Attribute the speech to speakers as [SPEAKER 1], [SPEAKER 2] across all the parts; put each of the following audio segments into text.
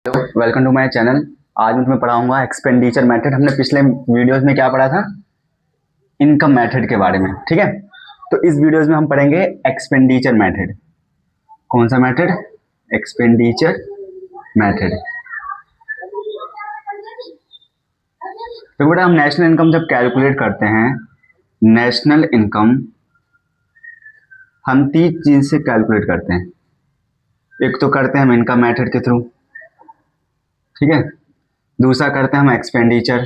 [SPEAKER 1] Welcome to my channel. आज मैं तुम्हें पढ़ाऊंगा एक्सपेंडिचर मेथड। हमने पिछले वीडियोस में क्या पढ़ा था? इनकम मेथड के बारे में। ठीक है, तो इस वीडियोस में हम पढ़ेंगे एक्सपेंडिचर मेथड। कौन सा मेथड? Expenditure method. तो बेटा हम नेशनल इनकम जब कैलकुलेट करते हैं, नेशनल इनकम हम 3 चीज से कैलकुलेट करते हैं। एक तो करते हैं हम इनकम मेथड के थ्रू, ठीक है। दूसरा करते हैं हम एक्सपेंडिचर,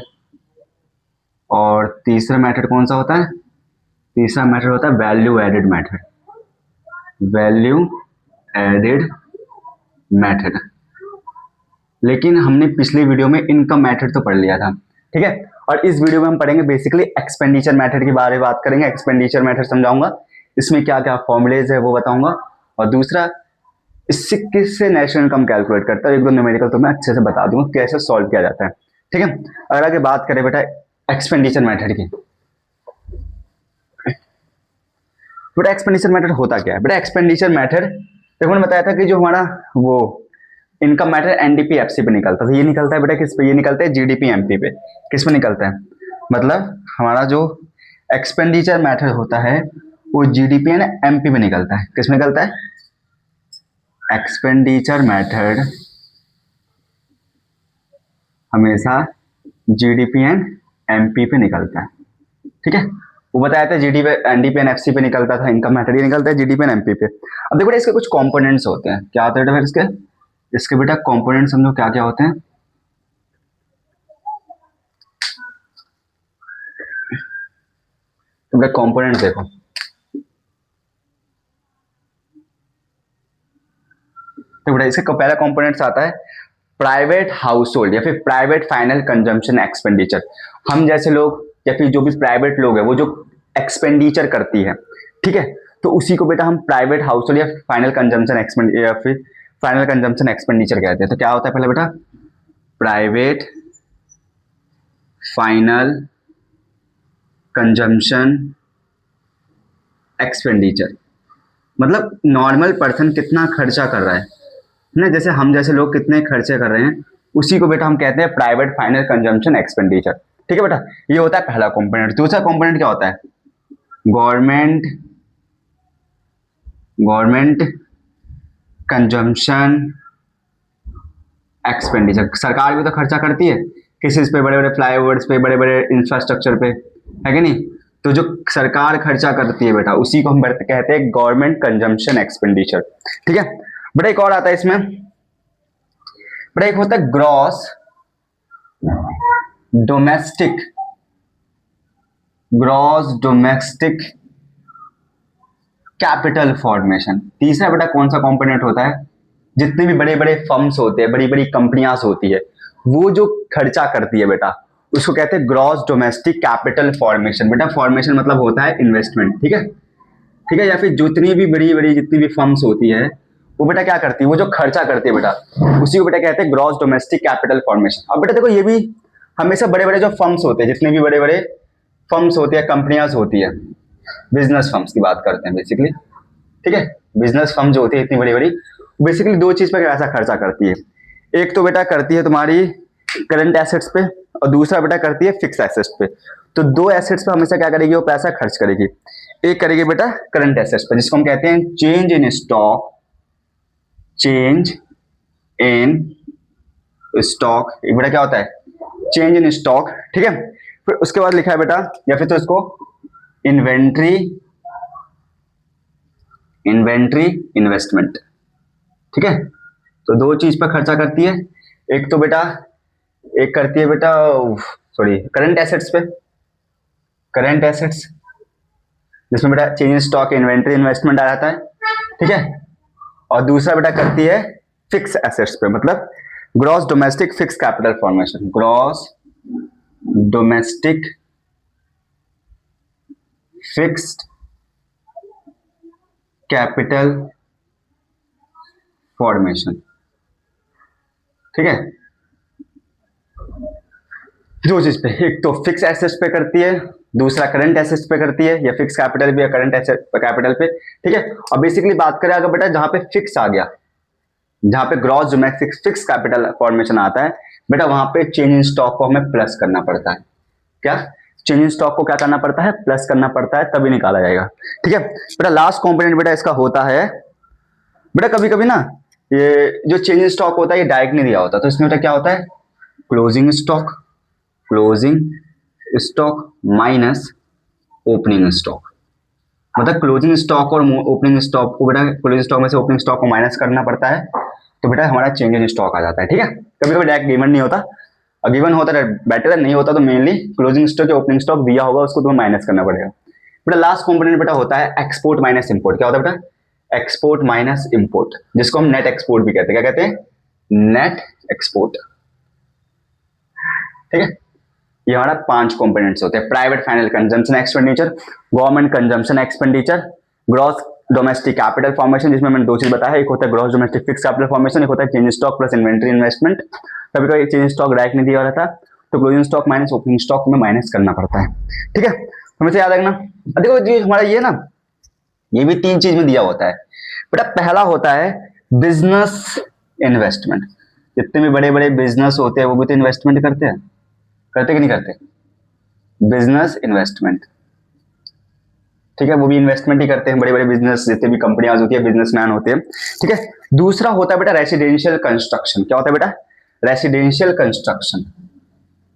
[SPEAKER 1] और तीसरा मेथड कौन सा होता है? तीसरा मेथड होता है value added method. Value added method. लेकिन हमने पिछली वीडियो में इनकम मेथड तो पढ़ लिया था, ठीक है। और इस वीडियो में हम पढ़ेंगे बेसिकली एक्सपेंडिचर मेथड के बारे में बात करेंगे। एक्सपेंडिचर मेथड समझाऊंगा, इसमें क्या क्या फॉर्मुलेज है वो बताऊंगा, और दूसरा इससे किससे नेशनल इनकम कैलकुलेट करता है, एक दो न्यूमेरिकल तो मैं अच्छे से बता दूंगा कैसे सॉल्व किया जाता है, ठीक है। अगर आगे बात करें बेटा एक्सपेंडिचर मेथड की, बेटा एक्सपेंडिचर मेथड होता क्या है? बेटा एक्सपेंडिचर मेथड देखो मैंने बताया था कि जो हमारा वो इनकम मेथड एनडीपी एफसी पे निकलता था, ये निकलता है बेटा किस पे? ये निकलता है जीडीपी एमपी पे। किस पे निकलता है? मतलब हमारा जो एक्सपेंडिचर मेथड होता है वो जीडीपी एंड एमपी पे निकलता है। किस में निकलता है? एक्सपेंडिचर मेथड हमेशा जीडीपी एंड एमपी पे निकलता है, ठीक है। वो बताया था जीडीपी एनडीपी एंड एफसी पे निकलता था, इनकम मेथड ये निकलता है जीडीपी एंड एमपी पे। अब देखो इसके कुछ कंपोनेंट्स होते हैं। क्या होते हैं बेटा इसके बेटा कंपोनेंट समझो क्या क्या होते हैं। तो बेटा कंपोनेंट देखो, तो बेटा इसका पहला कंपोनेंट्स आता है प्राइवेट हाउस होल्ड या फिर प्राइवेट फाइनल कंजम्पशन एक्सपेंडिचर। हम जैसे लोग या फिर जो भी प्राइवेट लोग है वो जो एक्सपेंडिचर करती है, ठीक है, तो उसी को बेटा हम प्राइवेट हाउस होल्ड या फाइनल कंजम्पशन एक्सपेंडिचर या फिर फाइनल कंजम्पशन एक्सपेंडिचर कहते हैं। तो क्या होता है पहले बेटा? प्राइवेट फाइनल कंजम्पशन एक्सपेंडिचर मतलब नॉर्मल पर्सन कितना खर्चा कर रहा है ना, जैसे हम जैसे लोग कितने खर्चे कर रहे हैं, उसी को बेटा हम कहते हैं प्राइवेट फाइनल कंजम्पशन एक्सपेंडिचर, ठीक है बेटा। ये होता है पहला कंपोनेंट। दूसरा कंपोनेंट क्या होता है? Government consumption expenditure. सरकार भी तो खर्चा करती है किसी पे, बड़े बड़े फ्लाईओवर्स पे, बड़े बड़े इंफ्रास्ट्रक्चर पे, है कि नहीं? तो जो सरकार खर्चा करती है बेटा उसी को हम कहते हैं गवर्नमेंट कंजम्पशन एक्सपेंडिचर, ठीक है बेटा। एक और आता है इसमें बेटा, एक होता है ग्रॉस डोमेस्टिक कैपिटल फॉर्मेशन। तीसरा बेटा कौन सा कंपोनेंट होता है? जितने भी बड़े बड़े फर्म्स होते हैं, बड़ी बड़ी कंपनियां होती है, वो जो खर्चा करती है बेटा उसको कहते हैं ग्रॉस डोमेस्टिक कैपिटल फॉर्मेशन। बेटा फॉर्मेशन मतलब होता है इन्वेस्टमेंट, ठीक है, ठीक है। या फिर जितनी भी बड़ी बड़ी जितनी भी फर्म्स होती है वो बेटा क्या करती है? वो जो खर्चा करती है बेटा उसी को बेटा कहते हैं ग्रॉस डोमेस्टिक कैपिटल फॉर्मेशन। अब बेटा देखो ये भी हमेशा बड़े बड़े जो फर्म्स होते हैं, जितने भी बड़े बड़े फर्म्स होती है, कंपनियां होती है, बिजनेस फर्म्स की बात करते हैं बेसिकली, ठीक है। बिजनेस फर्म जो होती है इतनी बड़ी बड़ी, बेसिकली 2 चीज पर ऐसा खर्चा करती है। एक तो बेटा करती है तुम्हारी करंट एसेट्स पे, और दूसरा बेटा करती है फिक्स एसेट्स पे। तो 2 एसेट्स पे हमेशा क्या करेगी? वो पैसा खर्च करेगी। एक करेगी बेटा करंट एसेट्स पे, जिसको हम कहते हैं चेंज इन स्टॉक। एक बेटा क्या होता है? चेंज इन स्टॉक, ठीक है। फिर उसके बाद लिखा है बेटा, या फिर तो इसको इन्वेंट्री इन्वेस्टमेंट, ठीक है। तो 2 चीज पर खर्चा करती है। एक तो बेटा एक करती है बेटा करंट एसेट्स पे, करंट एसेट्स जिसमें बेटा change in stock inventory investment आ जाता है, ठीक है। और दूसरा बेटा करती है फिक्स एसेट्स पे, मतलब gross domestic fix capital formation. Gross domestic fixed capital formation, ठीक है। 2 चीज पे, एक तो फिक्स एसेट्स पे करती है, दूसरा करंट एसेट्स पे करती है, या फिक्स कैपिटल पे या करंट एसेट कैपिटल पे, ठीक है। और बेसिकली बात करें अगर बेटा जहां पे फिक्स आ गया, जहां पे gross domestic fix capital formation आता है बेटा, वहां पे चेंज इन स्टॉक को हमें प्लस करना पड़ता है। क्या चेंज इन स्टॉक को क्या करना पड़ता है? प्लस करना पड़ता है, तभी निकाला जाएगा। ठीक है बेटा, लास्ट कंपोनेंट बेटा इसका होता है बेटा, कभी कभी ना ये जो चेंज इन स्टॉक होता है ये डायरेक्ट नहीं दिया होता, तो इसमें बेटा क्या होता है? Closing stock, closing stock minus opening stock. मतलब क्लोजिंग स्टॉक और ओपनिंग स्टॉक को बेटा, क्लोजिंग स्टॉक में से ओपनिंग स्टॉक को माइनस करना पड़ता है, तो बेटा हमारा चेंज इन स्टॉक आ जाता है। ठीक है, कभी कभी डायरेक्ट गिवन नहीं होता, और गिवन होता है बेटर, नहीं होता तो मेनली क्लोजिंग स्टॉक या ओपनिंग स्टॉक दिया होगा उसको तुम्हें माइनस करना पड़ेगा। बेटा लास्ट कंपोनेंट बेटा होता है एक्सपोर्ट माइनस इंपोर्ट। क्या होता है बेटा? एक्सपोर्ट माइनस इंपोर्ट, जिसको हम नेट एक्सपोर्ट भी कहते हैं। क्या कहते हैं? Net export. ठीक है, ये हमारा 5 कंपोनेंट्स होते हैं। Private final consumption expenditure, government consumption expenditure, gross domestic capital formation, जिसमें मैंने 2 चीज बताया, एक होता है gross domestic fix capital formation, एक होता है change stock plus inventory investment. कभी कभी चेंज स्टॉक डायरेक्ट नहीं दिया रहता, तो closing stock minus opening stock में माइनस करना पड़ता है। ठीक है, हमें याद रखना। देखो जो हमारा ये ना, ये भी 3 चीज में दिया होता है बेटा। पहला होता है बिजनेस इन्वेस्टमेंट। जितने भी बड़े बड़े बिजनेस होते हैं वो भी तो इन्वेस्टमेंट करते हैं, करते कि नहीं करते? Business investment. ठीक है, वो भी इन्वेस्टमेंट ही करते हैं, बड़े बड़े बिजनेस जितने भी कंपनियां होती है, बिजनेसमैन होते हैं। ठीक है, दूसरा होता है बेटा रेसिडेंशियल कंस्ट्रक्शन। क्या होता है बेटा? Residential construction.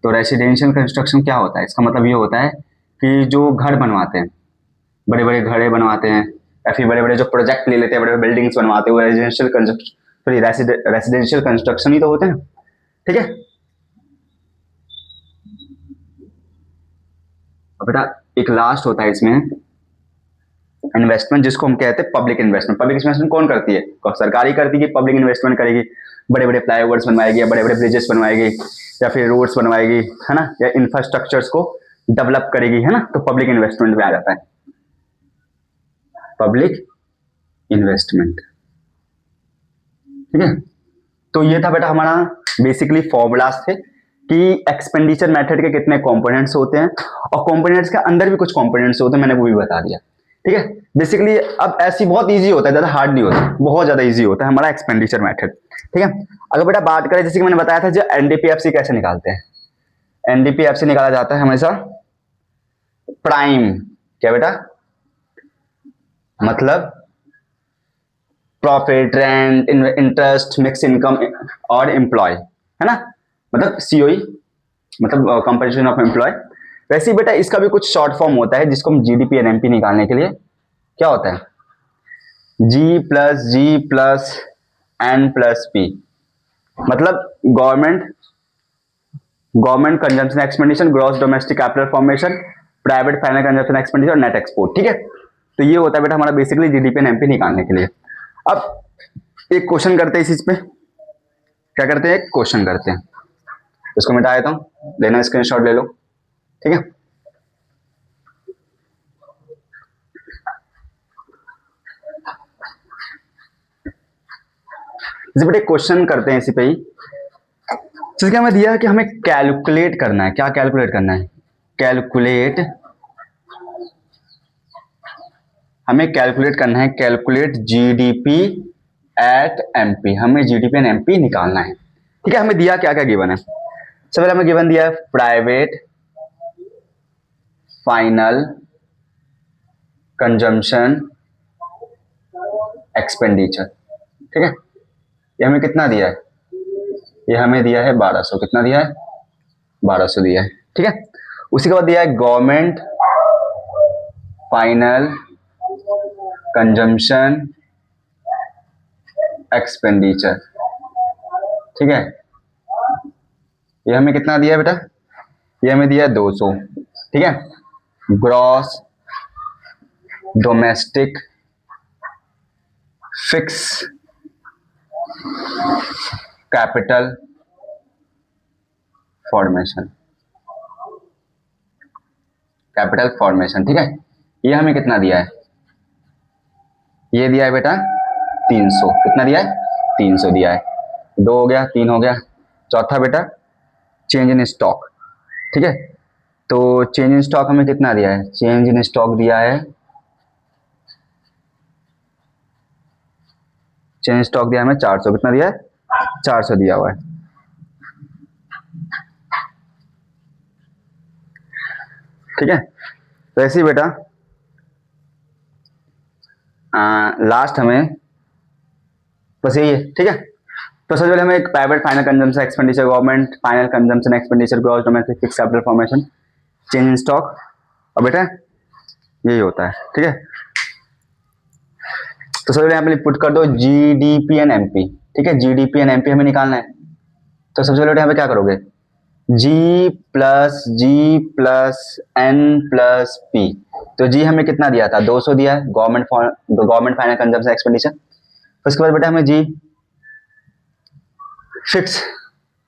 [SPEAKER 1] तो रेसिडेंशियल कंस्ट्रक्शन क्या होता है? इसका मतलब ये होता है कि जो घर बनवाते हैं, बड़े बड़े घरे बनवाते हैं, या फिर बड़े बड़े जो प्रोजेक्ट ले लेते हैं, बड़े बड़े बिल्डिंग्स बनवाते हैं, वो रेसिडेंशियल कंस्ट्रक्शन, रेसिडेंशियल कंस्ट्रक्शन ही तो होते हैं। ठीक है, और बेटा एक लास्ट होता है इसमें इन्वेस्टमेंट, जिसको हम कहते हैं पब्लिक इन्वेस्टमेंट। पब्लिक इन्वेस्टमेंट कौन करती है? सरकारी करती है, पब्लिक इन्वेस्टमेंट करेगी, बड़े बड़े फ्लाईओवर्स बनवाएगी, या बड़े बड़े ब्रिजेस बनवाएगी, या फिर रोड्स बनवाएगी, है ना, या इंफ्रास्ट्रक्चर्स को डेवलप करेगी, है ना, तो पब्लिक इन्वेस्टमेंट में आ जाता है पब्लिक इन्वेस्टमेंट। ठीक है, तो ये था बेटा हमारा बेसिकली फॉर्मूलाज थे कि एक्सपेंडिचर मेथड के कितने कंपोनेंट्स होते हैं, और कंपोनेंट्स के अंदर भी कुछ कंपोनेंट्स होते हैं, मैंने वो भी बता दिया। ठीक है, बेसिकली अब ऐसी बहुत इजी होता है, ज्यादा हार्ड नहीं होता, बहुत ज्यादा इजी होता है हमारा एक्सपेंडिचर मेथड। ठीक है, अगर बेटा बात करें, जैसे कि मैंने बताया था, जो एनडीपीएफसी कैसे निकालते हैं, एनडीपीएफसी निकाला जाता है हमेशा प्राइम। क्या बेटा? मतलब profit, rent, interest, mix income और एम्प्लॉय, है ना, मतलब सीओई, मतलब कंपनसेशन ऑफ एम्प्लॉय। वैसे ही बेटा इसका भी कुछ शॉर्ट फॉर्म होता है, जिसको हम जीडीपी एंड एमपी निकालने के लिए क्या होता है? G+G+N+P, मतलब government, government consumption expenditure, gross domestic capital formation, private final consumption expenditure, net export. ठीक है, तो ये होता है बेटा हमारा बेसिकली जीडीपी एंड एमपी निकालने के लिए। अब एक क्वेश्चन करते हैं इस चीज पे, क्या करते हैं? एक क्वेश्चन करते हैं, इसको मिटा देता हूं, लेना स्क्रीनशॉट ले लो। ठीक है, जैसे बेटा क्वेश्चन करते हैं इसी पे ही। जैसे कि हमें दिया है कि हमें कैलकुलेट करना है, क्या कैलकुलेट करना है? कैलकुलेट, हमें कैलकुलेट करना है, कैलकुलेट जीडीपी एट एमपी। हमें जीडीपी एंड एमपी निकालना है। ठीक है, हमें दिया क्या क्या गिवन है? सबसे पहले हमें गिवन दिया है प्राइवेट फाइनल कंजम्पशन एक्सपेंडिचर। ठीक है, ये हमें कितना दिया है? ये हमें दिया है 1200। कितना दिया है? 1200 दिया है। ठीक है, उसी के बाद दिया है गवर्नमेंट फाइनल कंजम्पशन एक्सपेंडिचर। ठीक है, ये हमें कितना दिया है बेटा? ये हमें दिया है 200। ठीक है, gross domestic fix capital formation, capital formation. ठीक है, ये हमें कितना दिया है? ये दिया है बेटा 300। कितना दिया है? 300 दिया है। 2 हो गया, 3 हो गया। चौथा बेटा चेंज इन स्टॉक। ठीक है, तो चेंज इन स्टॉक हमें कितना दिया है? चेंज इन स्टॉक दिया है, चेंज स्टॉक दिया हमें 400, कितना दिया है 400 दिया हुआ है। ठीक है, तो ऐसे ही बेटा लास्ट हमें बस यही है। ठीक है, तो सबसे पहले हमें एक private final consumption expenditure, government final consumption expenditure, gross domestic fixed capital formation, change in stock, और बेटा यही होता है। ठीक है, तो सबसे पहले यहाँ पे पुट कर दो जीडीपी एंड एमपी। ठीक है, जीडीपी एंड एमपी हमें निकालना है, तो सबसे पहले यहाँ पे क्या करोगे, जी प्लस एन प्लस पी। तो जी हमें कितना दिया था 200 दिया है, गवर्नमेंट फाइनल कंजम्पशन एक्सपेंडिचर। उसके बाद बेटा हमें जी फिक्स,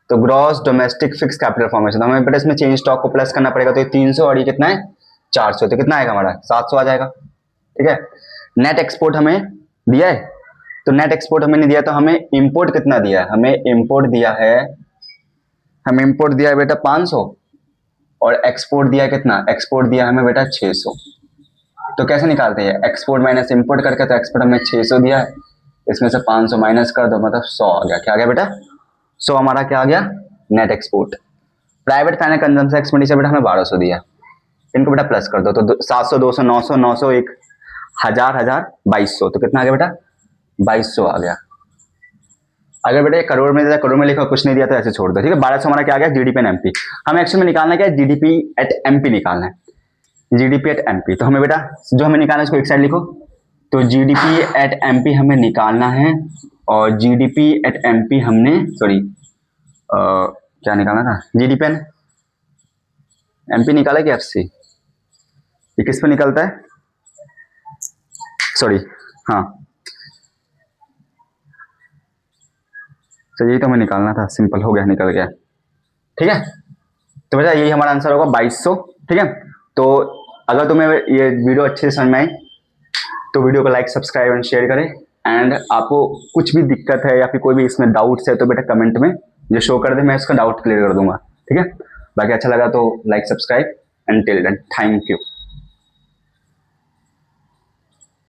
[SPEAKER 1] तो gross domestic fix capital formation, तो हमें बेटा इसमें चेंज स्टॉक को प्लस करना पड़ेगा, तो ये 300 और ये कितना है 400, तो कितना आएगा हमारा 700 आ जाएगा। ठीक है, नेट एक्सपोर्ट हमें दिया है, तो नेट एक्सपोर्ट हमें नहीं दिया, तो हमें इंपोर्ट कितना दिया है, हमें इंपोर्ट दिया है बेटा 500, और एक्सपोर्ट दिया है कितना, एक्सपोर्ट दिया हमें बेटा 600। तो कैसे निकालते हैं, एक्सपोर्ट माइनस इंपोर्ट करके, तो एक्सपोर्ट हमें 600 दिया है, इसमें से 500 माइनस कर दो, मतलब 100 आ गया। क्या आ गया बेटा 100 हमारा क्या आ गया net export. Private final consumption expenditure बेटा हमें 1200 दिया, इनको बेटा प्लस कर दो, तो 700 200 900 900 1 1000 2200, तो कितना आ गया बेटा 2200 आ गया। अगर बेटा करोड़ में दिया, करोड़ में लिखा कुछ नहीं दिया तो ऐसे छोड़ दो। ठीक है, 1200 हमारा क्या आ गया जीडीपी एंड एमपी। हमें एक्चुअल में निकालना क्या है, जीडीपी एट एमपी निकालना है, जीडीपी एट एमपी। तो हमें बेटा जो हमें निकालना है उसको एक साइड लिखो, तो जीडीपी एट एमपी हमें निकालना है, और जीडीपी एट एमपी हमने क्या निकालना था, जीडीपी एंड एमपी निकाला कि एफसी, ये किस पे निकलता है, सॉरी हाँ, तो यही तो हमें निकालना था, सिंपल हो गया, निकल गया। ठीक है, तो बेटा यही हमारा आंसर होगा 2200। ठीक है, तो अगर तुम्हें ये वीडियो अच्छे से समझ में आई तो वीडियो को लाइक सब्सक्राइब एंड शेयर करें, एंड आपको कुछ भी दिक्कत है या फिर कोई भी इसमें डाउट्स है तो बेटा कमेंट में जो शो कर दे, मैं उसका डाउट क्लियर कर दूंगा। ठीक है, बाकी अच्छा लगा तो like subscribe and till then thank you.